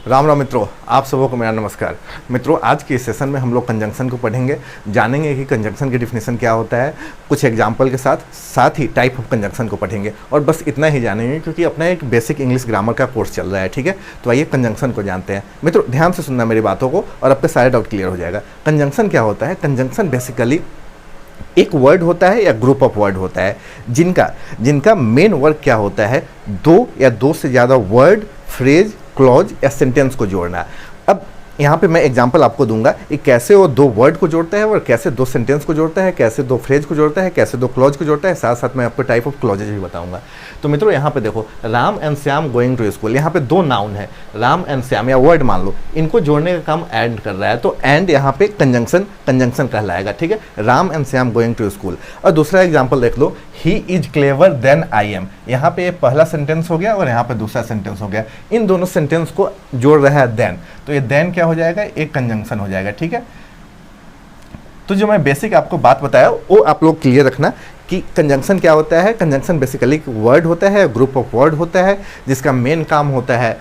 राम राम मित्रों, आप सबों को मेरा नमस्कार। मित्रों, आज के इस सेशन में हम लोग कंजंक्शन को पढ़ेंगे, जानेंगे कि कंजंक्शन की डिफिनेशन क्या होता है, कुछ एग्जाम्पल के साथ ही टाइप ऑफ कंजंक्शन को पढ़ेंगे और बस इतना ही जानेंगे क्योंकि अपना एक बेसिक इंग्लिश ग्रामर का कोर्स चल रहा है। ठीक है, तो आइए कंजंक्शन को जानते हैं। मित्रों, ध्यान से सुनना मेरी बातों को और आपके सारे डाउट क्लियर हो जाएगा। कंजंक्शन क्या होता है? कंजंक्शन बेसिकली एक वर्ड होता है या ग्रुप ऑफ वर्ड होता है जिनका मेन वर्क क्या होता है, दो या दो से ज़्यादा वर्ड, फ्रेज, क्लॉज या सेंटेंस को जोड़ना। अब यहाँ पे मैं एग्जांपल आपको दूंगा कि कैसे वो दो वर्ड को जोड़ता है और कैसे दो सेंटेंस को जोड़ता है, कैसे दो फ्रेज को जोड़ता है, कैसे दो क्लॉज को जोड़ता है। साथ साथ मैं आपको टाइप ऑफ क्लॉजेज भी बताऊंगा। तो मित्रों, यहाँ पे देखो, Ram and Shyam going to school, यहाँ पे दो नाउन है, राम एंड श्याम या वर्ड मान लो, इनको जोड़ने का काम एंड कर रहा है, तो एंड यहाँ पे कंजंक्शन कहलाएगा। ठीक है, Ram and Shyam going to school. और दूसरा एग्जाम्पल देख लो, he is clever then I am, यहाँ पे पहला सेंटेंस हो गया और यहाँ पे दूसरा सेंटेंस हो गया। इन दोनों सेंटेंस को जोड़ रहा है देन, तो ये देन क्या हो जाएगा, एक कंजंक्शन हो जाएगा। ठीक है, तो जो मैं बेसिक आपको बात बताया वो आप लोग क्लियर रखना कि कंजंक्शन क्या होता है। कंजंक्शन बेसिकली वर्ड होता है, ग्रुप ऑफ वर्ड होता है, जिसका मेन काम होता है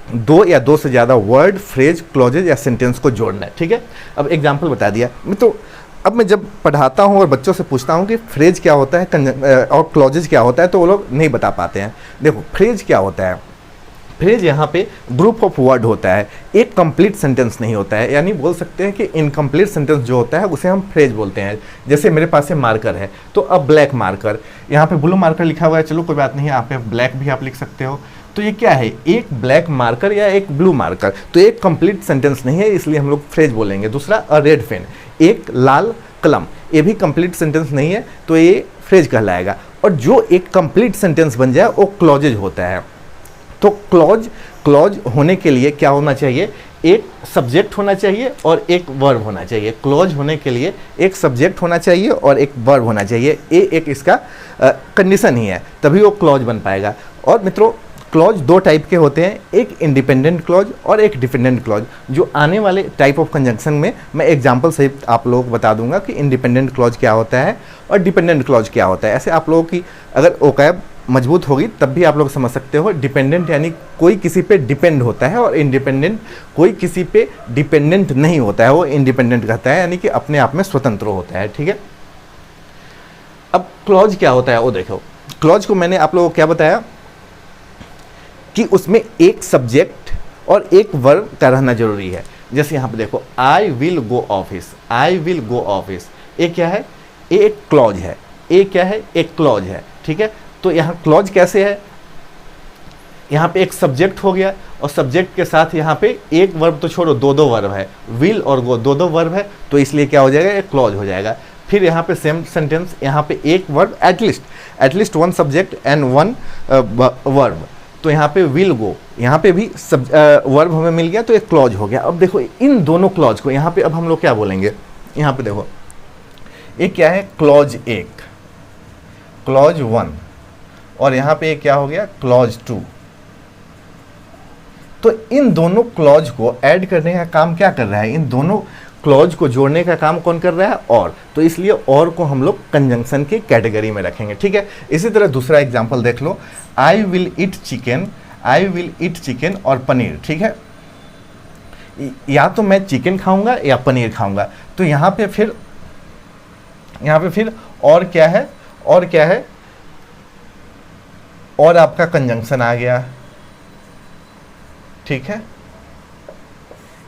दो या दो से ज़्यादा वर्ड, फ्रेज, क्लॉजेज या सेंटेंस को जोड़ना है। ठीक है, अब एग्जाम्पल बता दिया। तो अब मैं जब पढ़ाता हूँ और बच्चों से पूछता हूँ कि फ्रेज क्या होता है और क्लॉजेज क्या होता है, तो वो लोग नहीं बता पाते हैं। देखो, फ्रेज क्या होता है? फ्रेज यहाँ पे ग्रुप ऑफ वर्ड होता है, एक कंप्लीट सेंटेंस नहीं होता है, यानी बोल सकते हैं कि इनकम्प्लीट सेंटेंस जो होता है उसे हम फ्रेज बोलते हैं। जैसे मेरे पास है मार्कर है, तो अब ब्लैक मार्कर, यहाँ पे ब्लू मार्कर लिखा हुआ है, चलो कोई बात नहीं, यहाँ पे ब्लैक भी आप लिख सकते हो। तो ये क्या है, एक ब्लैक मार्कर या एक ब्लू मार्कर, तो एक कंप्लीट सेंटेंस नहीं है, इसलिए हम लोग फ्रेज बोलेंगे। दूसरा, अ रेड पेन, एक लाल कलम, ये भी कंप्लीट सेंटेंस नहीं है, तो ये फ्रेज कहलाएगा। और जो एक कंप्लीट सेंटेंस बन जाए वो क्लॉजेज होता है। तो क्लॉज होने के लिए क्या होना चाहिए, एक सब्जेक्ट होना चाहिए और एक वर्ब होना चाहिए। क्लॉज होने के लिए एक सब्जेक्ट होना चाहिए और एक वर्ब होना चाहिए। ये एक इसका कंडीशन ही है, तभी वो क्लॉज बन पाएगा। और मित्रों, क्लॉज दो टाइप के होते हैं, एक इंडिपेंडेंट क्लॉज और एक डिपेंडेंट क्लॉज। जो आने वाले टाइप ऑफ कंजंक्शन में मैं एग्जांपल से आप लोगों को बता दूंगा कि इंडिपेंडेंट क्लॉज क्या होता है और डिपेंडेंट क्लॉज क्या होता है। ऐसे आप लोगों की अगर ओकैब मजबूत होगी तब भी आप लोग समझ सकते हो। डिपेंडेंट यानी कोई किसी पे डिपेंड होता है और इंडिपेंडेंट कोई किसी पे डिपेंडेंट नहीं होता है, वो इंडिपेंडेंट कहता है, यानी कि अपने आप में स्वतंत्र होता है। ठीक है, अब क्लॉज क्या होता है वो देखो। क्लॉज को मैंने आप लोगों को क्या बताया कि उसमें एक सब्जेक्ट और एक वर्ब का रहना जरूरी है। जैसे यहाँ पे देखो, I will go office, I will go office, ये क्या है, ये एक क्लॉज है। ये क्या है, एक क्लॉज है। ठीक है, तो यहाँ क्लॉज कैसे है, यहाँ पे एक सब्जेक्ट हो गया और सब्जेक्ट के साथ यहाँ पे एक वर्ब तो छोड़ो, दो दो वर्ब है, विल और गो, दो दो वर्ब है, तो इसलिए क्या हो जाएगा, एक क्लॉज हो जाएगा। फिर यहाँ पे सेम सेंटेंस, यहाँ पे एक verb, at least one subject and one verb, तो यहाँ पे विल गो, यहाँ पे भी वर्ब हमें मिल गया, तो एक क्लॉज हो गया। अब देखो इन दोनों क्लॉज को यहाँ पे अब हम लोग क्या बोलेंगे, यहाँ पे देखो, ये क्या है, क्लॉज एक, क्लॉज वन, और यहाँ पे क्या हो गया, क्लॉज टू। तो इन दोनों क्लॉज को ऐड करने का काम क्या कर रहा है, इन दोनों क्लॉज को जोड़ने का काम कौन कर रहा है, और। तो इसलिए और को हम लोग कंजंक्शन की कैटेगरी में रखेंगे। ठीक है, इसी तरह दूसरा एग्जांपल देख लो, I will eat chicken, I will eat chicken और पनीर। ठीक है, या तो मैं चिकन खाऊंगा या पनीर खाऊंगा, तो यहाँ पे फिर और क्या है, और क्या है, और आपका कंजंक्शन आ गया। ठीक है,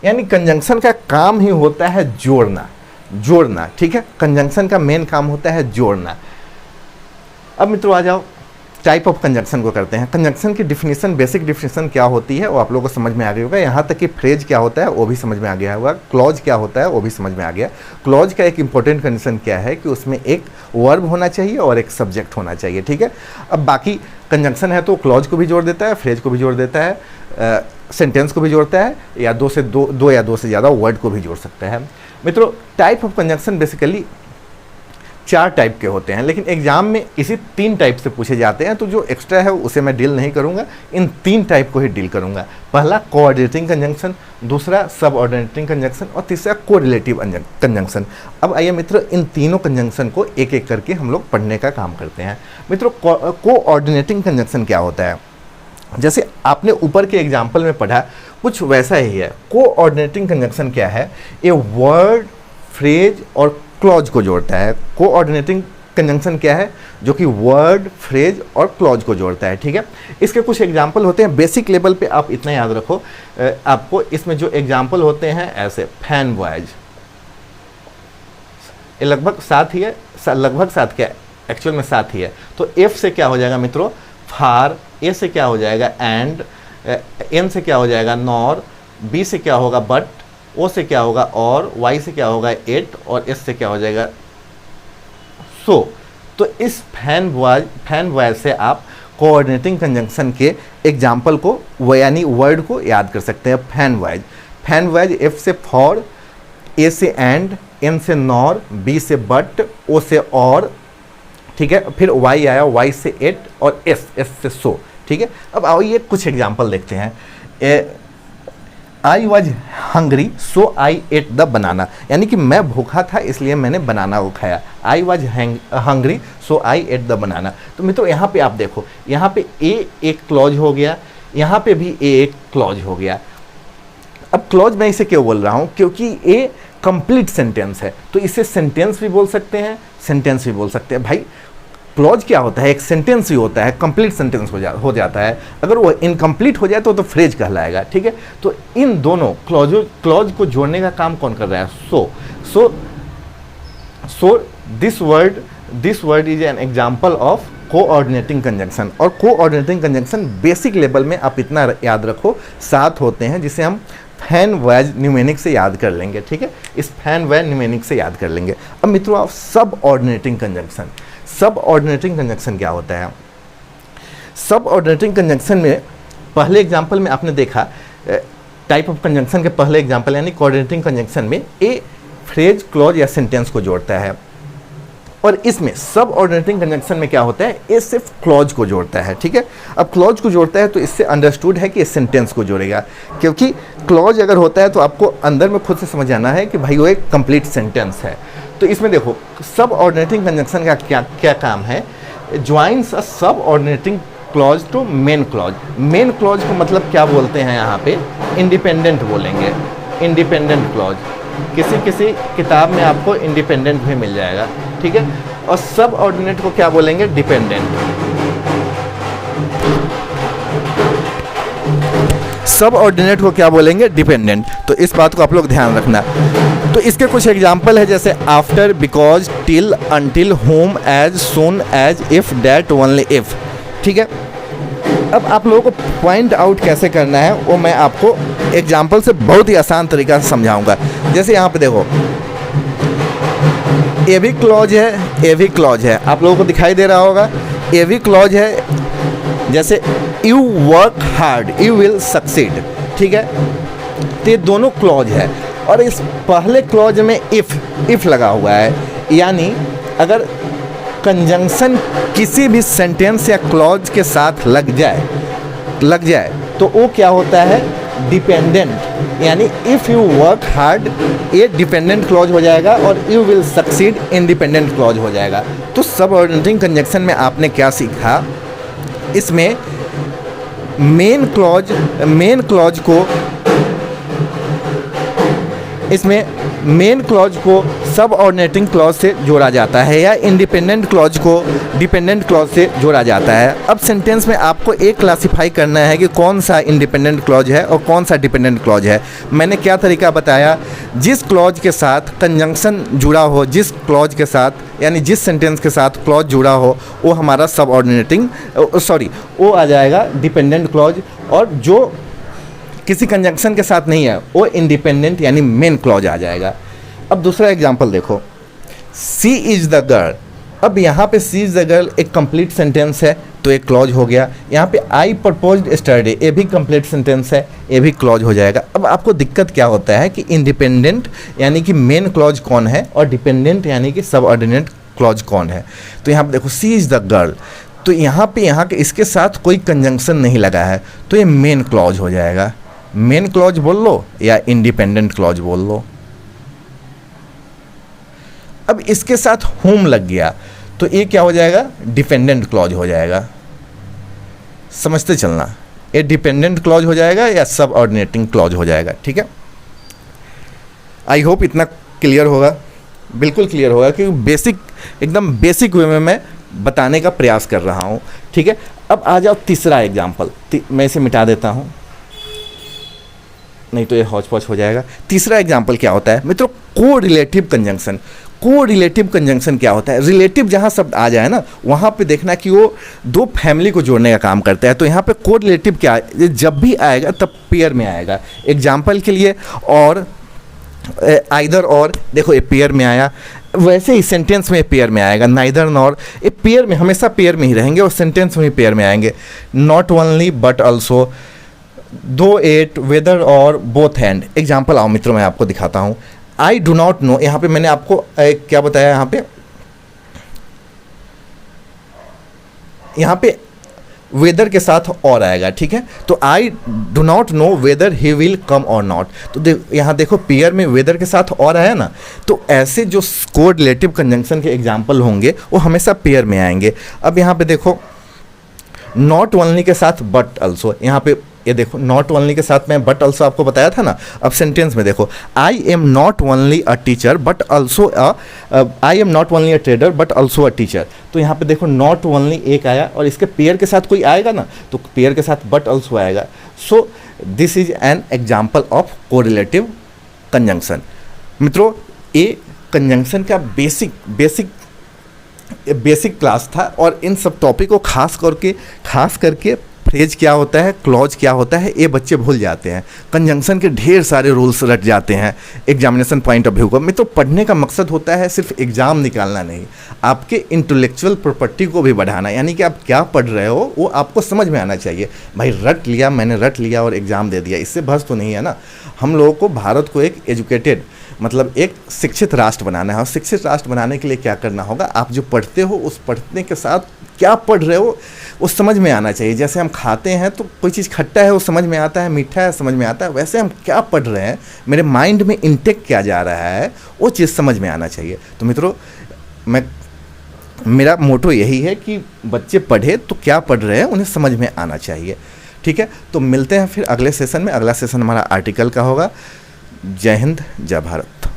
यानी कंजंक्शन का काम ही होता है जोड़ना। ठीक है, कंजंक्शन का मेन काम होता है जोड़ना। अब मित्रों आ जाओ, टाइप ऑफ कंजंक्शन को करते हैं। कंजंक्शन की डिफिनीशन, बेसिक डिफिनीशन क्या होती है वो आप लोगों को समझ में आ गया होगा। यहाँ तक कि फ्रेज क्या होता है वो भी समझ में आ गया होगा, क्लॉज क्या होता है वो भी समझ में आ गया। क्लॉज का एक इंपॉर्टेंट कंडीशन क्या है कि उसमें एक वर्ब होना चाहिए और एक सब्जेक्ट होना चाहिए। ठीक है, अब बाकी कंजंक्शन है तो क्लॉज को भी जोड़ देता है, फ्रेज को भी जोड़ देता है, सेंटेंस को भी जोड़ता है, या दो या दो से ज़्यादा वर्ड को भी जोड़ सकता है। मित्रों, टाइप ऑफ कंजंक्शन बेसिकली चार टाइप के होते हैं, लेकिन एग्जाम में इसी तीन टाइप से पूछे जाते हैं, तो जो एक्स्ट्रा है उसे मैं डील नहीं करूंगा, इन तीन टाइप को ही डील करूंगा। पहला कोऑर्डिनेटिंग कंजंक्शन, दूसरा सबऑर्डिनेटिंग कंजंक्शन और तीसरा कोरिलेटिव कंजंक्शन। अब आइए मित्रों, इन तीनों कंजंक्शन को एक एक करके हम लोग पढ़ने का काम करते हैं। मित्रों, कोऑर्डिनेटिंग कंजंक्शन क्या होता है, जैसे आपने ऊपर के एग्जाम्पल में पढ़ा, कुछ वैसा ही है। कोऑर्डिनेटिंग कंजंक्शन क्या है? ये वर्ड, फ्रेज और क्लॉज को जोड़ता है। कोऑर्डिनेटिंग कंजंक्शन क्या है? जो कि वर्ड, फ्रेज और क्लॉज को जोड़ता है, ठीक है। इसके कुछ एग्जाम्पल होते हैं, बेसिक लेवल पे आप इतना याद रखो। आपको इसमें जो एग्जाम्पल होते हैं ऐसे, फैन वॉयज, ये लगभग साथ ही है, लगभग साथ क्या है, एक्चुअल में साथ ही है। तो एफ से क्या हो जाएगा मित्रों? फार, ए से क्या हो जाएगा? एंड, एन से क्या हो जाएगा? नॉर, बी से क्या होगा? बट, ओ से क्या होगा? और, वाई से क्या होगा? एट, और एस से क्या हो जाएगा? सो। तो इस फैन वॉयज से आप कोऑर्डिनेटिंग कंजंक्शन के एग्जाम्पल को यानी वर्ड को याद कर सकते हैं। फैन वॉयज, एफ से फॉर, ए से एंड, एन से नॉर, बी से बट, ओ से और, ठीक है। फिर वाई आया, वाई से एट, और एस से सो, ठीक है। अब आओ ये कुछ एग्जाम्पल देखते हैं। I was hungry so I at the banana, यानी कि मैं भूखा था इसलिए मैंने बनाना को खाया। I was hungry so I at the banana. तो मित्रों यहाँ पे आप देखो, यहाँ पे ए एक क्लॉज हो गया, यहाँ पे भी ए एक क्लॉज हो गया। अब क्लॉज मैं इसे क्यों बोल रहा हूँ? क्योंकि ए कंप्लीट सेंटेंस है, तो इसे सेंटेंस भी बोल सकते हैं, सेंटेंस भी बोल सकते हैं। भाई क्लॉज क्या होता है? एक सेंटेंस ही होता है, कंप्लीट सेंटेंस हो जाता है। अगर वो इनकम्प्लीट हो जाए तो फ्रेज कहलाएगा, ठीक है। तो इन दोनों क्लॉज को जोड़ने का काम कौन कर रहा है? So this word is an example of coordinating conjunction. और कोऑर्डिनेटिंग कंजंक्शन बेसिक लेवल में आप इतना याद रखो, 7 होते हैं, जिसे हम फैन वॉयज न्यूमेनिक से याद कर लेंगे, ठीक है। इस फैन वॉयज न्यूमेनिक से याद कर लेंगे। अब मित्रों आप सब ऑर्डिनेटिंग कंजंक्शन क्या होता है? सब ऑर्डिनेटिंग कंजंक्शन में पहले एग्जाम्पल में आपने देखा, टाइप ऑफ कंजंक्शन के पहले एग्जाम्पल यानी कोऑर्डिनेटिंग कंजंक्शन में ए फ्रेज, क्लॉज या सेंटेंस को जोड़ता है, और इसमें सब ऑर्डिनेटिंग कंजंक्शन में क्या होता है? ए सिर्फ क्लॉज को जोड़ता है, ठीक है। अब क्लॉज को जोड़ता है तो इससे अंडरस्टूड है कि ये सेंटेंस को जोड़ेगा, क्योंकि क्लॉज अगर होता है तो आपको अंदर में खुद से समझ आना है कि भाई वो एक कंप्लीट सेंटेंस है। तो इसमें देखो सब ऑर्डिनेटिंग कंजंक्शन का क्या काम है? Joins a subordinating clause to main clause. Main clause को मतलब क्या बोलते हैं यहाँ पे? इंडिपेंडेंट बोलेंगे, इंडिपेंडेंट क्लॉज। किसी किताब में आपको इंडिपेंडेंट भी मिल जाएगा, ठीक है। और सब ऑर्डिनेट को क्या बोलेंगे? डिपेंडेंट। सब ऑर्डिनेट को क्या बोलेंगे? डिपेंडेंट। तो इस बात को आप लोग ध्यान रखना। तो इसके कुछ एग्जाम्पल है, जैसे after, because, till, until, home, as, soon, as, if, that, only if, ठीक है। अब आप लोगों को पॉइंट आउट कैसे करना है वो मैं आपको एग्जाम्पल से बहुत ही आसान तरीका से समझाऊंगा। जैसे यहाँ पे देखो, ए भी क्लॉज है, आप लोगों को दिखाई दे रहा होगा, ए भी क्लॉज है। जैसे you work hard, you will succeed, ठीक है। तो ये दोनों क्लॉज है, और इस पहले क्लॉज में इफ लगा हुआ है, यानी अगर कंजंक्शन किसी भी सेंटेंस या क्लॉज के साथ लग जाए तो वो क्या होता है? डिपेंडेंट। यानी इफ़ यू वर्क हार्ड ये डिपेंडेंट क्लॉज हो जाएगा, और you will succeed independent clause हो जाएगा। तो सब ऑर्डिनेटिंग कंजंक्शन में आपने क्या सीखा? इसमें मेन क्लॉज को सब ऑर्डिनेटिंग क्लॉज से जोड़ा जाता है, या इंडिपेंडेंट क्लॉज को डिपेंडेंट क्लॉज से जोड़ा जाता है। अब सेंटेंस में आपको एक क्लासिफाई करना है कि कौन सा इंडिपेंडेंट क्लॉज है और कौन सा डिपेंडेंट क्लॉज है। मैंने क्या तरीका बताया? जिस क्लॉज के साथ कंजंक्शन जुड़ा हो, जिस क्लॉज के साथ यानी जिस सेंटेंस के साथ क्लॉज जुड़ा हो, वो हमारा सब ऑर्डिनेटिंग वो आ जाएगा डिपेंडेंट क्लॉज, और जो किसी कंजंक्शन के साथ नहीं है वो इंडिपेंडेंट यानी मेन क्लॉज आ जाएगा। अब दूसरा एग्जांपल देखो, सी इज़ द गर्ल। अब यहाँ पे सी इज़ द गर्ल एक कंप्लीट सेंटेंस है तो एक क्लॉज हो गया। यहाँ पे आई प्रपोज्ड यस्टरडे, ये भी कंप्लीट सेंटेंस है, ये भी क्लॉज हो जाएगा। अब आपको दिक्कत क्या होता है कि इंडिपेंडेंट यानी कि मेन क्लॉज कौन है और डिपेंडेंट यानी कि सब ऑर्डिनेट क्लॉज कौन है। तो यहाँ पे देखो सी इज़ द गर्ल, तो यहाँ के इसके साथ कोई कंजंक्शन नहीं लगा है तो ये मेन क्लॉज हो जाएगा। मेन क्लॉज बोल लो या इंडिपेंडेंट क्लॉज बोल लो। अब इसके साथ होम लग गया तो ये क्या हो जाएगा? डिपेंडेंट क्लॉज हो जाएगा। समझते चलना, ये डिपेंडेंट क्लॉज हो जाएगा या सब ऑर्डिनेटिंग क्लॉज हो जाएगा। ठीक है, आई होप इतना क्लियर होगा, बिल्कुल क्लियर होगा, क्योंकि बेसिक, एकदम बेसिक वे में मैं बताने का प्रयास कर रहा हूँ। ठीक है, अब आ जाओ तीसरा एग्जाम्पल, मैं इसे मिटा देता हूँ, नहीं तो ये हौच पौच हो जाएगा। तीसरा एग्जाम्पल क्या होता है मित्रों, को रिलेटिव कंजंक्शन। को रिलेटिव कंजंक्शन क्या होता है, रिलेटिव जहाँ शब्द आ जाए ना वहाँ पे देखना कि वो दो फैमिली को जोड़ने का काम करता है। तो यहाँ पे को रिलेटिव क्या है, जब भी आएगा तब पेयर में आएगा। एग्जाम्पल के लिए और, आइदर और, देखो ये पेयर में आया, वैसे ही सेंटेंस में पेयर में आएगा, नाइदर नॉर, ये पेयर में, हमेशा पेयर में ही रहेंगे और सेंटेंस में ही पेयर में आएंगे। नॉट ओनली बट ऑल्सो, दो एट, वेदर और, बोथ हैंड। एग्जाम्पल आओ मित्रों मैं आपको दिखाता हूँ। आई डू नॉट नो, यहाँ पे मैंने आपको क्या बताया, यहाँ पे वेदर के साथ और आएगा। ठीक है, तो I do not know whether he will come और नॉट। तो यहाँ देखो पेयर में वेदर के साथ और आया ना, तो ऐसे जो को रिलेटिव कंजंक्शन के एग्जाम्पल होंगे वो हमेशा पेयर में आएंगे। अब यहाँ पे देखो नॉट ओनली के साथ बट ऑल्सो, यहाँ पे ये देखो नॉट ओनली के साथ में बट ऑल्सो आपको बताया था ना। अब सेंटेंस में देखो, I am not only a teacher but also I am not only a trader but also a teacher. तो यहाँ पे देखो नॉट ओनली एक आया और इसके पेयर के साथ कोई आएगा ना, तो पेयर के साथ बट ऑल्सो आएगा। So this is an example of correlative conjunction. मित्रों ये कंजंक्शन का बेसिक क्लास था और इन सब टॉपिक को खास करके फ्रेज क्या होता है, क्लॉज क्या होता है, ये बच्चे भूल जाते हैं। कंजंक्शन के ढेर सारे रूल्स रट जाते हैं एग्जामिनेशन पॉइंट ऑफ व्यू को। तो पढ़ने का मकसद होता है सिर्फ एग्जाम निकालना नहीं, आपके इंटेलेक्चुअल प्रॉपर्टी को भी बढ़ाना, यानी कि आप क्या पढ़ रहे हो वो आपको समझ में आना चाहिए। भाई मैंने रट लिया और एग्ज़ाम दे दिया, इससे बस तो नहीं है ना। हम लोगों को, भारत को एक एजुकेटेड, मतलब एक शिक्षित राष्ट्र बनाना है। और शिक्षित राष्ट्र बनाने के लिए क्या करना होगा, आप जो पढ़ते हो उस पढ़ने के साथ क्या पढ़ रहे हो वो समझ में आना चाहिए। जैसे हम खाते हैं तो कोई चीज़ खट्टा है वो समझ में आता है, मीठा है समझ में आता है, वैसे हम क्या पढ़ रहे हैं, मेरे माइंड में इंटेक क्या जा रहा है, वो चीज़ समझ में आना चाहिए। तो मित्रों मेरा मोटो यही है कि बच्चे पढ़े तो क्या पढ़ रहे हैं उन्हें समझ में आना चाहिए। ठीक है, तो मिलते हैं फिर अगले सेशन में। अगला सेशन हमारा आर्टिकल का होगा। जय हिंद, जय भारत।